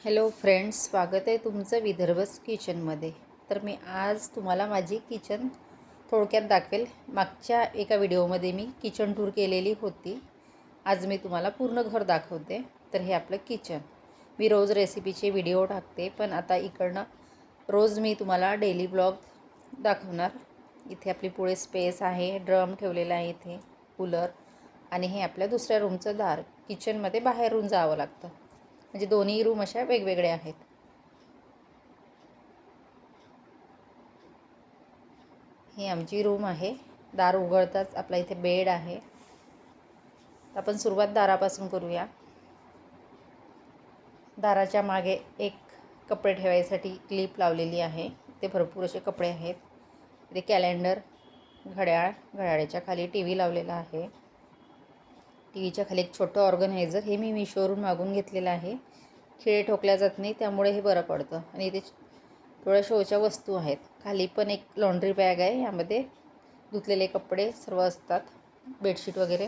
Hello friends, स्वागत आहे तुमचं विदर्भस किचनमध्ये. तर मी आज तुम्हाला माझी किचन थोडक्यात दाखवेल. मागच्या एका व्हिडिओमध्ये मी किचन टूर केलेली होती. आज मी तुम्हाला पूर्ण घर दाखवते. तर हे आपलं किचन. मी रोज रेसिपीचे व्हिडिओ टाकते, पण आता इकडनं रोज मी तुम्हाला डेली ब्लॉग दाखवणार. इथे आपली पुढे स्पेस आहे, ड्रम ठेवलेला आहे इथे, कूलर, आणि हे आपल्या दुसऱ्या रूमचं दार. किचनमध्ये बाहेरून जावं लागतं, म्हणजे दोन्ही रूम अशा वेगवेगळ्या आहेत. ही आमची रूम आहे. दार उघडताच आपला इथे बेड आहे. आपण सुरुवात दारापासून करूया. दाराच्या मागे एक कपडे ठेवायसाठी क्लिप लावलेली आहे. ते भरपूर असे कपडे आहेत. इथे कॅलेंडर, घड्याळाच्या खाली टी व्ही लावलेला आहे. टी व्हीच्या खाली एक छोटं ऑर्गनायझर, हे मी मिशोवरून मागून घेतलेलं आहे. खिळे ठोकल्या जात नाही, त्यामुळे हे बरं पडतं. आणि इथे थोड्या शोच्या वस्तू आहेत. खाली पण एक लॉन्ड्री बॅग आहे, यामध्ये धुतलेले कपडे सर्व असतात, बेडशीट वगैरे.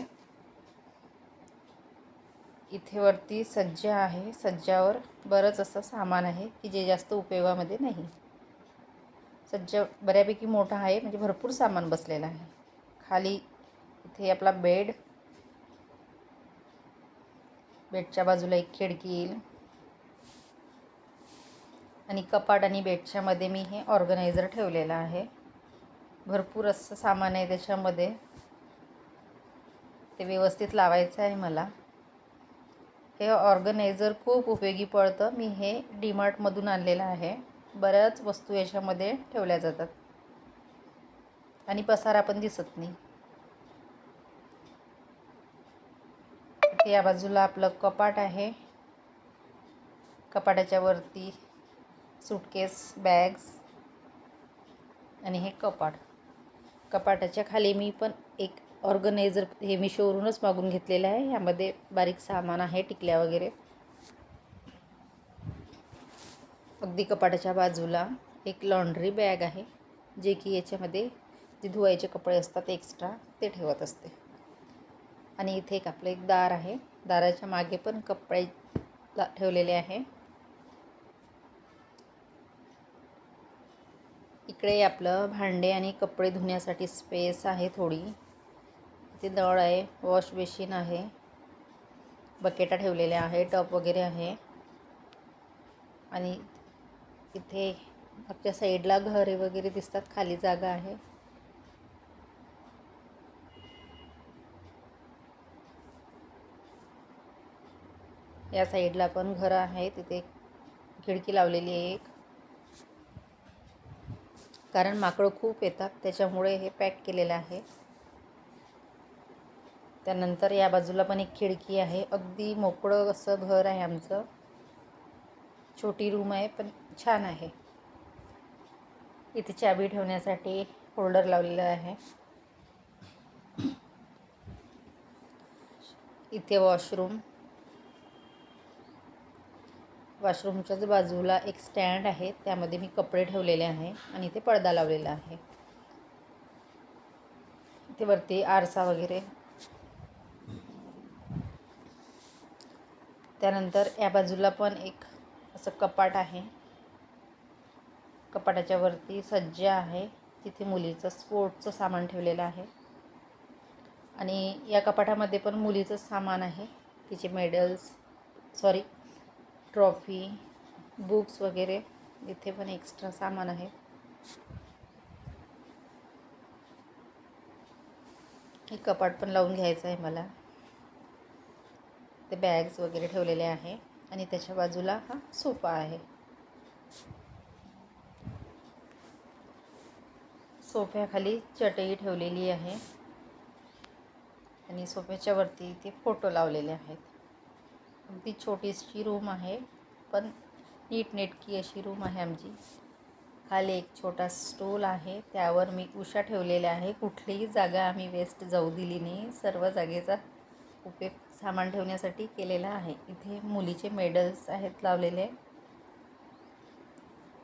इथे वरती सज्जा आहे. सज्जावर बरंच असं सामान आहे की जे जास्त उपयोगामध्ये नाही. सज्जा बऱ्यापैकी मोठा आहे, म्हणजे भरपूर सामान बसलेलं आहे. खाली इथे आपला बेडच्या बाजूला एक खिडकी येईल, आणि कपाट आणि बेडच्या मध्ये मी हे ऑर्गनायझर ठेवलेलं आहे. भरपूर असं सामान आहे त्याच्यामध्ये, ते व्यवस्थित लावायचं आहे मला. हे ऑर्गनायझर खूप उपयोगी पडतं. मी हे डीमार्टमधून आणलेलं आहे. बऱ्याच वस्तू याच्यामध्ये ठेवल्या जातात आणि पसारा पण दिसत नाही. इथे या बाजूला आपलं कपाट आहे. कपाटाच्या वरती सूटकेस, बॅग्स, आणि हे कपाटाच्या खाली मी पण एक ऑर्गनायझर, हे मी शोरूनच मागून घेतलेलं आहे. यामध्ये बारीक सामान आहे, टिकल्या वगैरे. अगदी कपाटाच्या बाजूला एक लॉन्ड्री बॅग आहे, जे की याच्यामध्ये जे धुवायचे कपडे असतात एक्स्ट्रा, ते ठेवत असते. आणि इथे आपलं एक दार आहे. दाराच्या मागे पण कपडे ठेवलेले आहे. इकडे आपलं भांडे आणि कपडे धुण्यासाठी स्पेस आहे थोडी. इथे नळ आहे, वॉश बेसिन आहे, बकेटा ठेवलेल्या आहे, टब वगैरे आहे. आणि इथे आपल्या साईडला घरे वगैरे दिसतात, खाली जागा आहे. या साईडला पण घर आहे. तिथे खिडकी लावलेली आहे एक, कारण माकडं खूप येतात, त्याच्यामुळे हे पॅक केलेलं आहे. त्यानंतर या बाजूला पण एक खिडकी आहे. अगदी मोकळं असं घर आहे आमचं. छोटी रूम आहे, पण छान आहे. इथे चाबी ठेवण्यासाठी होल्डर लावलेला आहे. इथे वॉशरूमच्याच बाजूला एक स्टँड आहे, त्यामध्ये मी कपडे ठेवलेले आहे. आणि इथे पडदा लावलेला आहे. इथे वरती आरसा वगैरे. त्यानंतर या बाजूला पण एक असं कपाट आहे. कपाटाच्या वरती सज्जा आहे, तिथे मुलीचं स्पोर्टचं सामान ठेवलेलं आहे. आणि या कपाटामध्ये पण मुलीचं सामान आहे, तिचे ट्रॉफी, बुक्स वगैरे. इथे पण एक्स्ट्रा सामान आहे. हे कपाट पण लावून घ्यायचं आहे मला. ते बॅग्स वगैरे ठेवलेले आहे. आणि त्याच्या बाजूला हा सोफा आहे. सोफ्याखाली चटई ठेवलेली आहे, आणि सोफ्याच्या वरती इथे फोटो लावलेले आहेत. अगदी छोटीशी रूम आहे, पण नीटनेटकी अशी रूम आहे आमची. खाली एक छोटा स्टूल आहे, त्यावर मी उशा ठेवलेल्या आहे. कुठलीही जागा आम्ही वेस्ट जाऊ दिली नाही. सर्व जागेचा उपयोग सामान ठेवण्यासाठी केलेला आहे. इथे मुलीचे मेडल्स आहेत लावलेले.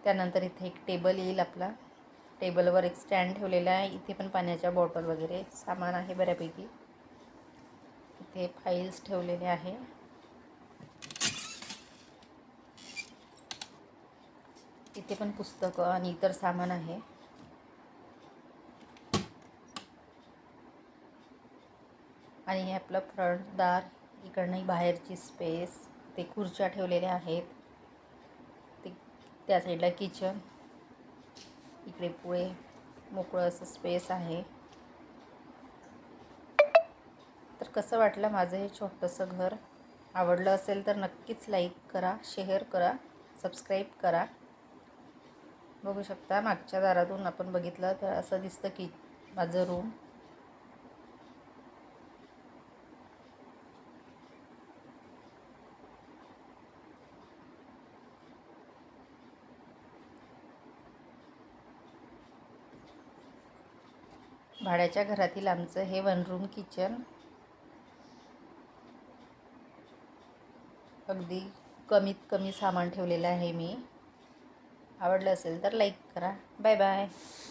त्यानंतर इथे एक टेबल येईल आपला. टेबलवर एक स्टँड ठेवलेला आहे. इथे पण पाण्याच्या बॉटल वगैरे सामान आहे बऱ्यापैकी. इथे फाईल्स ठेवलेले आहे. इथे पण पुस्तकं आणि इतर सामान आहे. आणि हे आपलं फ्रंट दार, इकडनं बाहेरची स्पेस, ते खुर्च्या ठेवलेल्या आहेत, ते त्या साईडला किचन, इकडे पुढे मोकळं असं स्पेस आहे. तर कसं वाटलं माझं हे छोटंसं घर? आवडलं असेल तर नक्कीच लाईक करा, शेअर करा, सबस्क्राईब करा. बघू शकता मागच्या दारातून आपण बघितलं तर असं दिसतं की माझं रूम. भाड्याच्या घरातील आमचं हे 1 रूम किचन. अगदी कमीत कमी सामान ठेवलेलं आहे मी. आवडलं असेल तर लाईक करा. Bye bye.